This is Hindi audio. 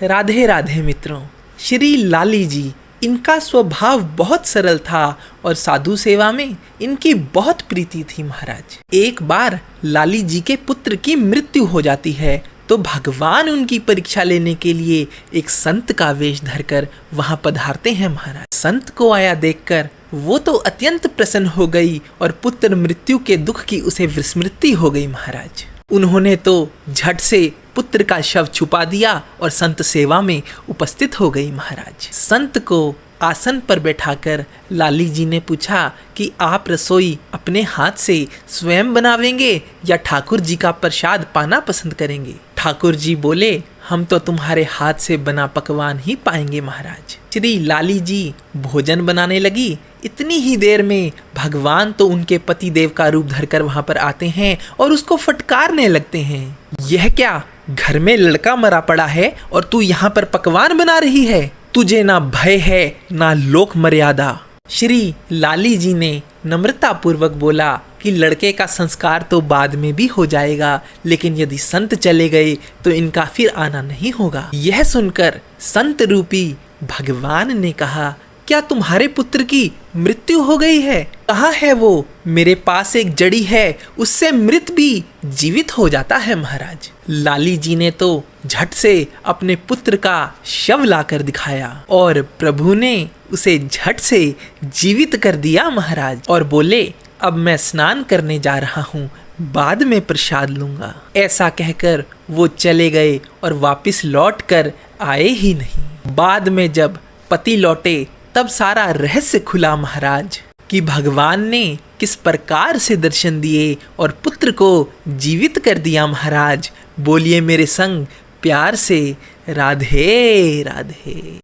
राधे राधे मित्रों। श्री लाली जी, इनका स्वभाव बहुत सरल था और साधु सेवा में इनकी बहुत प्रीति थी महाराज। एक बार लाली जी के पुत्र की मृत्यु हो जाती है तो भगवान उनकी परीक्षा लेने के लिए एक संत का वेश धरकर वहां पधारते हैं महाराज। संत को आया देखकर वो तो अत्यंत प्रसन्न हो गई और पुत्र मृत्यु के दुख की उसे विस्मृति हो गई महाराज। उन्होंने तो झट से पुत्र का शव छुपा दिया और संत सेवा में उपस्थित हो गई महाराज। संत को आसन पर बैठाकर लाली जी ने पूछा कि आप रसोई अपने हाथ से स्वयं बनावेंगे या ठाकुर जी का प्रसाद पाना पसंद करेंगे। ठाकुर जी बोले, हम तो तुम्हारे हाथ से बना पकवान ही पाएंगे महाराज। श्री लाली जी भोजन बनाने लगी। इतनी ही देर में भगवान तो उनके पति देव का रूप धरकर वहां पर आते हैं और उसको फटकारने लगते हैं। यह क्या, घर में लड़का मरा पड़ा है और तू यहाँ पर पकवान बना रही है? तुझे ना भय है ना लोक मर्यादा। श्री लाली जी ने नम्रता पूर्वक बोला कि लड़के का संस्कार तो बाद में भी हो जाएगा, लेकिन यदि संत चले गए तो इनका फिर आना नहीं होगा। यह सुनकर संत रूपी भगवान ने कहा, क्या तुम्हारे पुत्र की मृत्यु हो गई है? कहाँ है वो? मेरे पास एक जड़ी है, उससे मृत भी जीवित हो जाता है महाराज। लाली जी ने तो झट से अपने पुत्र का शव लाकर दिखाया और प्रभु ने उसे झट से जीवित कर दिया महाराज और बोले, अब मैं स्नान करने जा रहा हूँ, बाद में प्रसाद लूंगा। ऐसा कहकर वो चले गए और वापस लौट कर आए ही नहीं। बाद में जब पति लौटे तब सारा रहस्य खुला महाराज कि भगवान ने किस प्रकार से दर्शन दिए और पुत्र को जीवित कर दिया महाराज। बोलिए मेरे संग प्यार से राधे राधे।